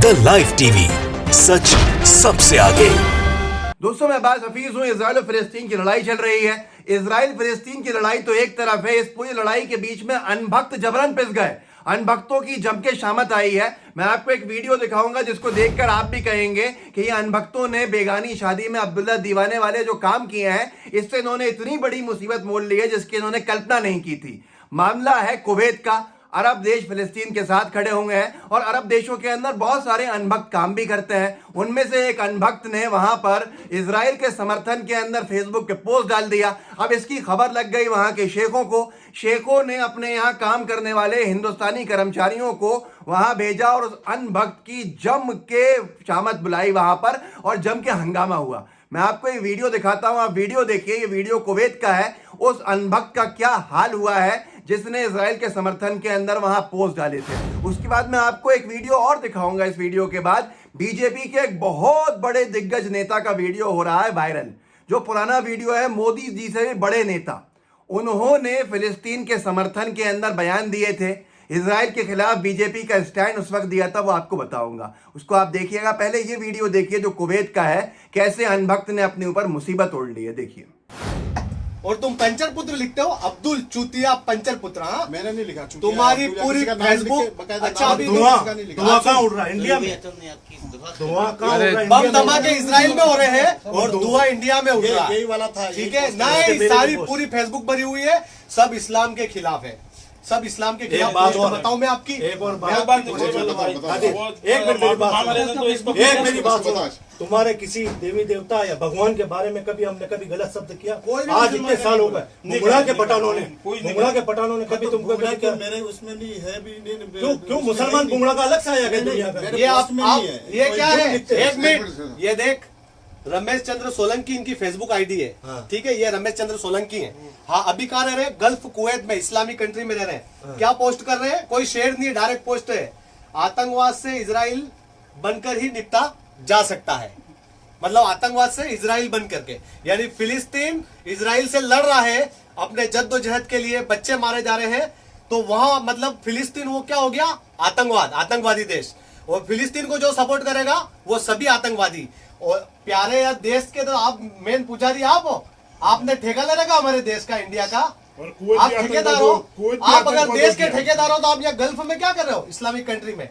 The live TV, सच सबसे आगे। दोस्तों मैं अब्बास हफीज हूं। इजराइल और फिलिस्तीन की लड़ाई चल रही है। इजराइल फिलिस्तीन की लड़ाई तो एक तरफ है, इस पूरी लड़ाई के बीच में अनभक्त जबरन पिस गए। अनभक्तों की जम के शामत आई है। मैं आपको एक वीडियो दिखाऊंगा जिसको देखकर आप भी कहेंगे कि ये अनभक्तों ने बेगानी शादी में अब्दुल्ला दीवाने वाले जो काम किए हैं, इससे इन्होंने इतनी बड़ी मुसीबत मोल ली है जिसकी इन्होंने कल्पना नहीं की थी। मामला है कुवैत का। अरब देश फिलिस्तीन के साथ खड़े हुए हैं और अरब देशों के अंदर बहुत सारे अनभक्त काम भी करते हैं। उनमें से एक अनभक्त ने वहां पर इजराइल के समर्थन के अंदर फेसबुक पे पोस्ट डाल दिया। अब इसकी खबर लग गई वहां के शेखों को। शेखों ने अपने यहां काम करने वाले हिंदुस्तानी कर्मचारियों को वहां भेजा और उस अनभक्त की जम के शामत बुलाई वहां पर और जम के हंगामा हुआ। मैं आपको ये वीडियो दिखाता हूं, आप वीडियो देखिए। ये वीडियो कुवैत का है। उस अनभक्त का क्या हाल हुआ है जिसने इजराइल के समर्थन के अंदर वहां पोस्ट डाले थे। उसके बाद मैं आपको एक वीडियो और दिखाऊंगा। इस वीडियो के बाद बीजेपी के एक बहुत बड़े दिग्गज नेता का वीडियो हो रहा है वायरल, जो पुराना वीडियो है, मोदी जी से भी बड़े नेता। उन्होंने फिलिस्तीन के समर्थन के अंदर बयान दिए थे। इजराइल के खिलाफ बीजेपी का स्टैंड उस वक्त दिया था, वो आपको बताऊंगा। उसको आप देखिएगा। पहले ये वीडियो देखिए जो कुवैत का है, कैसे अनभक्त ने अपने ऊपर मुसीबत ओढ़ ली है। देखिए। और तुम पंचर पुत्र लिखते हो, अब्दुल चूतिया पंचर पुत्र। हाँ, मैंने नहीं लिखा। तुम्हारी पूरी फेसबुक। अच्छा, अभी धुआं कहाँ उड़ रहा है इंडिया में? धुआं कहाँ उड़ रहा है? बम धमाके इजराइल में हो रहे हैं और धुआं इंडिया में उड़ रहा है। यही वाला था। ठीक है, नहीं सारी पूरी फेसबुक भरी हुई है, सब इस्लाम के खिलाफ है, सब इस्लाम के खिलाफ। बात और बताऊं मैं आपकी एक और बात, एक मेरी बात सुनो। तुम्हारे किसी देवी देवता या भगवान के बारे में कभी हमने कभी गलत शब्द किया? आज इतने साल हो गए, मुगड़ा के पठानों ने कभी तुमको किया? मेरे उसमें नहीं है भी नहीं। क्यों मुसलमान बुमड़ा का अलग से आया गया दुनिया का? ये आप ये क्या है? एक मिनट, ये देख, रमेश चंद्र सोलंकी इनकी फेसबुक आईडी है। हाँ। ठीक है, ये रमेश चंद्र सोलंकी है। हाँ, अभी कहाँ रह रहे हैं? गल्फ कुवैत में, इस्लामी कंट्री में रह रहे हैं। हाँ। क्या पोस्ट कर रहे हैं? कोई शेयर नहीं है, डायरेक्ट पोस्ट है। आतंकवाद से इजराइल बनकर ही निपटा जा सकता है। मतलब आतंकवाद से इजराइल बन करके, यानी फिलिस्तीन इजराइल से लड़ रहा है अपने जद्दोजहद के लिए, बच्चे मारे जा रहे हैं, तो वहां मतलब फिलिस्तीन वो क्या हो गया? आतंकवाद, आतंकवादी देश। और फिलिस्तीन को जो सपोर्ट करेगा वो सभी आतंकवादी। और प्यारे या देश के तो आप मेन पुजारी आप हो। आपने ठेका ले रखा हमारे देश का, इंडिया का। आप ठेकेदार हो। आप अगर देश के ठेकेदार हो तो आप यहाँ गल्फ में क्या कर रहे हो? इस्लामिक कंट्री में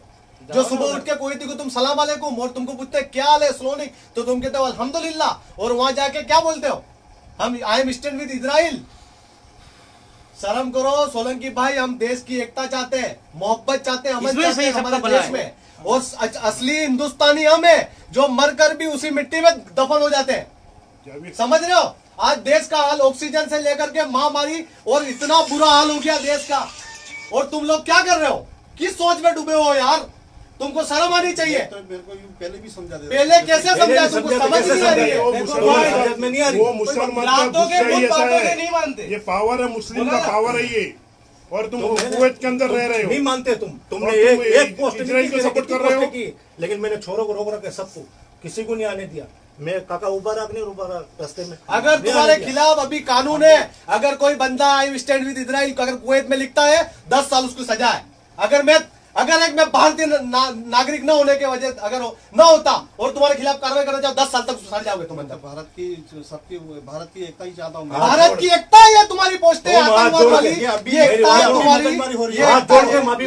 जो सुबह उठ के कुवैती को तुम सलाम अलैकुम, और तुमको पूछते क्या हाल है स्लोनी, तो तुम कहते हो अल्हम्दुलिल्लाह, और वहां जाके क्या बोलते हो? हम I am stand with Israel. शर्म करो सोलंकी भाई, हम देश की एकता चाहते हैं, मोहब्बत चाहते हैं, अमन चाहते हैं हमारे देश में। और असली हिंदुस्तानी हम है जो मरकर भी उसी मिट्टी में दफन हो जाते हैं। समझ रहे हो? आज देश का हाल ऑक्सीजन से लेकर के महामारी और इतना बुरा हाल हो गया देश का, और तुम लोग क्या कर रहे हो? किस सोच में डूबे हो यार? तुमको शर्म आनी चाहिए। तो मेरे को पहले भी समझा दे। पहले कैसे समझा? तुमको समझ नहीं आ रही है। वो मुसलमान नहीं मानते। ये पावर है, मुस्लिम का पावर है ये। और तुम कुवैत के अंदर रह रहे हो, नहीं मानते तुमने और तुम एक पोस्ट इजराइल को सपोर्ट कर रहे हो। लेकिन मैंने छोरों को रोक रखा, सबको, किसी को नहीं आने दिया। मैं काका उबारा नहीं उबारा रास्ते में। अगर तुम्हारे खिलाफ अभी कानून है, अगर कोई बंदा आई स्टैंड विद इजराइल अगर कुवैत में लिखता है, 10 साल उसको सजा है। अगर एक मैं भारतीय नागरिक न होने के वजह अगर न होता और तुम्हारे खिलाफ कार्रवाई करना चाहो, 10 साल तक सड़ जाओगे तुम अंदर। भारत की सबकी भारत की एकता ही चाहता हूँ। भारत की एकता है तुम्हारी पोस्टें आतंकवाद वाली, ये एकता है तुम्हारी, ये एकता है तुम्हारी।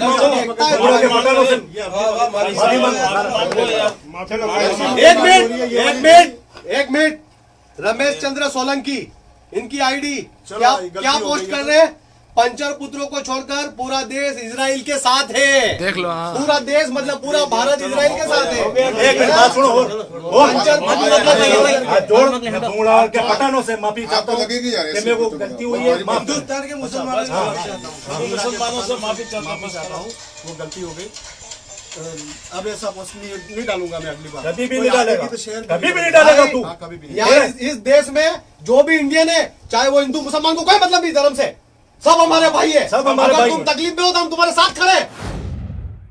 एक मिनट, रमेश चंद्र सोलंकी इनकी आईडी क्या पोस्ट कर रहे हैं? पंचर पुत्रों को छोड़कर पूरा देश इजराइल के साथ है। देख लो, पूरा देश मतलब पूरा भारत इजराइल के साथ है। एक मिनट बात सुनो। पंचर पुत्र के पठानों से माफी चाहता हूँ, लगेगी यार, मेरे को गलती हुई है। हिंदुस्तान के मुसलमानों से माफी चाहता हूँ, वो गलती हो गई। अब ऐसा पोस्ट नहीं डालूंगा मैं अगली बार। कभी भी नहीं डालेगा, कभी भी नहीं डालेगा तू। कभी भी यार इस देश में जो भी इंडियन है, चाहे वो हिंदू मुसलमान को कोई मतलब नहीं धर्म से, सब हमारे भाई है। सब हमारे अगर भाई तुम है। तकलीफ में हो तो हम तुम्हारे साथ खड़े हैं।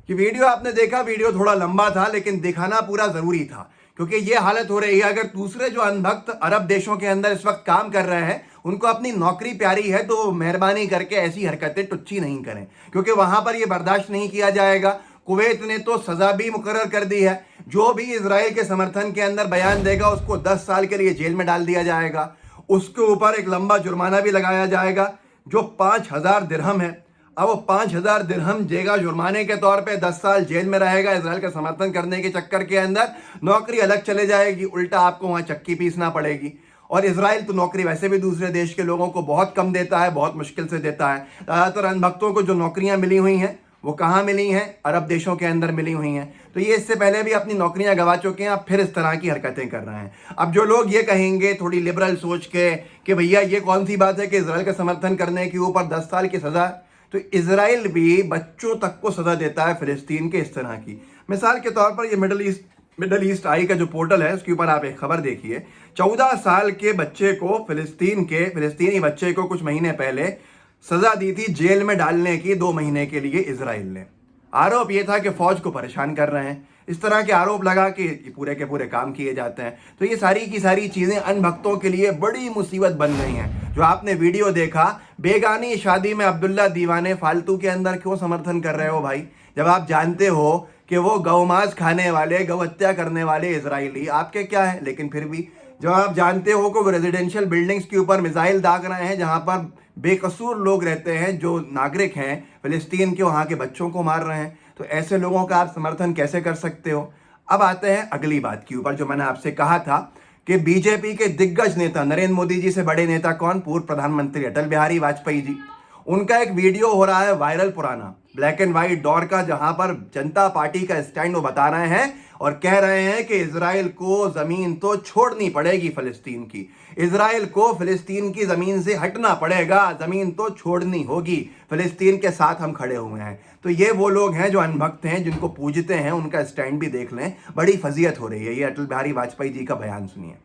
कि वीडियो आपने देखा, वीडियो थोड़ा लंबा था लेकिन दिखाना पूरा जरूरी था, क्योंकि ये हालत हो रही है। अगर दूसरे जो अनभक्त अरब देशों के अंदर इस वक्त काम कर रहे हैं, उनको अपनी नौकरी प्यारी है, तो मेहरबानी करके ऐसी हरकतें टुच्ची नहीं करें, क्योंकि वहां पर ये बर्दाश्त नहीं किया जाएगा। कुवैत ने तो सजा भी मुकर्रर कर दी है। जो भी इजराइल के समर्थन के अंदर बयान देगा उसको 10 साल के लिए जेल में डाल दिया जाएगा। उसके ऊपर एक लंबा जुर्माना भी लगाया जाएगा जो 5000 दिरहम है। अब वो 5000 दिरहम देगा जुर्माने के तौर पे, 10 साल जेल में रहेगा। इजराइल का समर्थन करने के चक्कर के अंदर नौकरी अलग चले जाएगी, उल्टा आपको वहां चक्की पीसना पड़ेगी। और इजराइल तो नौकरी वैसे भी दूसरे देश के लोगों को बहुत कम देता है, बहुत मुश्किल से देता है। ज़्यादातर अनभक्तों को जो नौकरियां मिली हुई हैं वो कहाँ मिली हैं? अरब देशों के अंदर मिली हुई हैं। तो ये इससे पहले भी अपनी नौकरियां गंवा चुके हैं, अब फिर इस तरह की हरकतें कर रहे हैं। अब जो लोग ये कहेंगे थोड़ी लिबरल सोच के कि भैया ये कौन सी बात है कि इजराइल का समर्थन करने के ऊपर 10 साल की सज़ा, तो इजराइल भी बच्चों तक को सज़ा देता है फिलिस्तीन के इस तरह की। मिसाल के तौर पर ये मिडल ईस्ट आई का जो पोर्टल है उसके ऊपर आप एक खबर देखिए। 14 साल के बच्चे को फिलिस्तीनी बच्चे को कुछ महीने पहले सजा दी थी जेल में डालने की 2 महीने के लिए इजराइल ने। आरोप यह था कि फौज को परेशान कर रहे हैं। इस तरह के आरोप लगा कि पूरे के पूरे काम किए जाते हैं। तो ये सारी की सारी चीज़ें अनभक्तों के लिए बड़ी मुसीबत बन गई हैं। जो आपने वीडियो देखा, बेगानी शादी में अब्दुल्ला दीवाने फालतू के अंदर क्यों समर्थन कर रहे हो भाई? जब आप जानते हो कि वो गौमांस खाने वाले, गौ हत्या करने वाले इजरायली आपके क्या है। लेकिन फिर भी जब आप जानते हो कि वो रेजिडेंशियल बिल्डिंग्स के ऊपर मिसाइल दाग रहे हैं जहां पर बेकसूर लोग रहते हैं, जो नागरिक हैं फिलिस्तीन के, वहां के बच्चों को मार रहे हैं, तो ऐसे लोगों का आप समर्थन कैसे कर सकते हो? अब आते हैं अगली बात के ऊपर, जो मैंने आपसे कहा था कि बीजेपी के दिग्गज नेता, नरेंद्र मोदी जी से बड़े नेता कौन? पूर्व प्रधानमंत्री अटल बिहारी वाजपेयी जी। उनका एक वीडियो हो रहा है वायरल, पुराना ब्लैक एंड व्हाइट दौर का, जहां पर जनता पार्टी का स्टैंड वो बता रहे हैं और कह रहे हैं कि इजराइल को जमीन तो छोड़नी पड़ेगी फिलिस्तीन की, इजराइल को फिलिस्तीन की जमीन से हटना पड़ेगा, जमीन तो छोड़नी होगी, फिलिस्तीन के साथ हम खड़े हुए हैं। तो ये वो लोग हैं जो अनभक्त हैं, जिनको पूजते हैं, उनका स्टैंड भी देख लें, बड़ी फजीयत हो रही है। ये अटल बिहारी वाजपेयी जी का बयान सुनिए।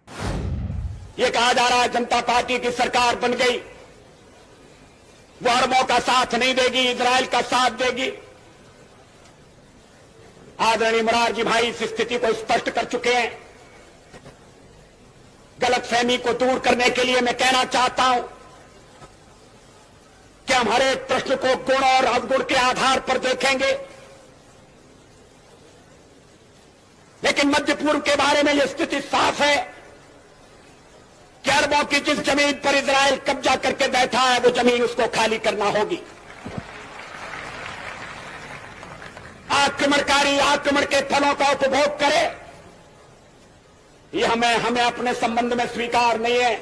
ये कहा जा रहा है जनता पार्टी की सरकार बन गई, वो अरबों का साथ नहीं देगी, इजराइल का साथ देगी। आदरणीय मोरारजी भाई इस स्थिति को स्पष्ट कर चुके हैं। गलतफहमी को दूर करने के लिए मैं कहना चाहता हूं कि हम हर एक प्रश्न को गुण और अवगुण के आधार पर देखेंगे, लेकिन मध्य पूर्व के बारे में यह स्थिति साफ है कि अरबों की जिस जमीन पर इजराइल कब्जा करके बैठा है वो जमीन उसको खाली करना होगी। आक्रमणकारी आक्रमण के फलों का उपभोग करे, ये हमें अपने संबंध में स्वीकार नहीं है।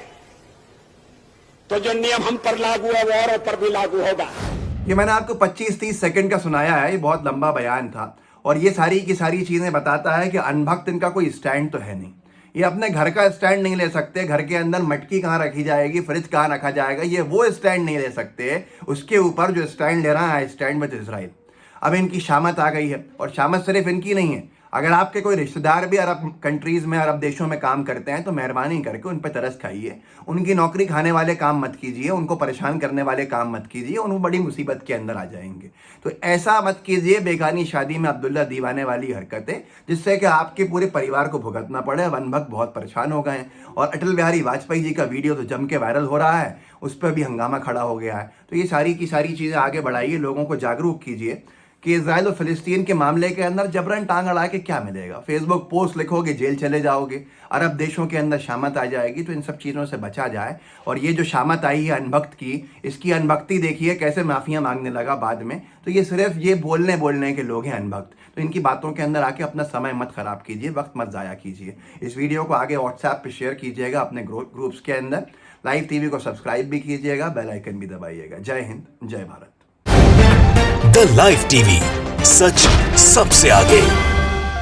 तो जो नियम हम पर लागू है वो औरों पर भी लागू होगा। ये मैंने आपको 25-30 सेकंड का सुनाया है, ये बहुत लंबा बयान था और ये सारी की सारी चीजें बताता है कि अनभक्त इनका कोई स्टैंड तो है नहीं। ये अपने घर का स्टैंड नहीं ले सकते, घर के अंदर मटकी कहाँ रखी जाएगी, फ्रिज कहाँ रखा जाएगा, ये वो स्टैंड नहीं ले सकते। उसके ऊपर जो स्टैंड ले रहा है, स्टैंड विद इजराइल। अब इनकी शामत आ गई है, और शामत सिर्फ इनकी नहीं है। अगर आपके कोई रिश्तेदार भी अरब कंट्रीज़ में, अरब देशों में काम करते हैं तो मेहरबानी करके उन पर तरस खाइए। उनकी नौकरी खाने वाले काम मत कीजिए, उनको परेशान करने वाले काम मत कीजिए, उन बड़ी मुसीबत के अंदर आ जाएंगे। तो ऐसा मत कीजिए बेगानी शादी में अब्दुल्ला दीवाने वाली हरकतें, जिससे कि आपके पूरे परिवार को भुगतना पड़े। अब अनभक्त बहुत परेशान हो गए हैं, और अटल बिहारी वाजपेयी जी का वीडियो तो जम के वायरल हो रहा है, उस पर भी हंगामा खड़ा हो गया है। तो ये सारी की सारी चीज़ें आगे बढ़ाइए, लोगों को जागरूक कीजिए कि इजराइल और फिलिस्तीन के मामले के अंदर जबरन टांग अड़ा के क्या मिलेगा। फेसबुक पोस्ट लिखोगे जेल चले जाओगे, अरब देशों के अंदर शामत आ जाएगी। तो इन सब चीज़ों से बचा जाए। और ये जो शामत आई है अनभक्त की, इसकी अनभक्ति देखिए कैसे माफिया मांगने लगा बाद में। तो ये सिर्फ ये बोलने के लोग हैं अनभक्त। तो इनकी बातों के अंदर आके अपना समय मत खराब कीजिए, वक्त मत ज़ाया कीजिए। इस वीडियो को आगे व्हाट्सएप पर शेयर कीजिएगा अपने ग्रुप्स के अंदर। लाइव टीवी को सब्सक्राइब भी कीजिएगा, बेल आइकन भी दबाइएगा। जय हिंद, जय भारत। द लाइव टीवी, सच सबसे आगे।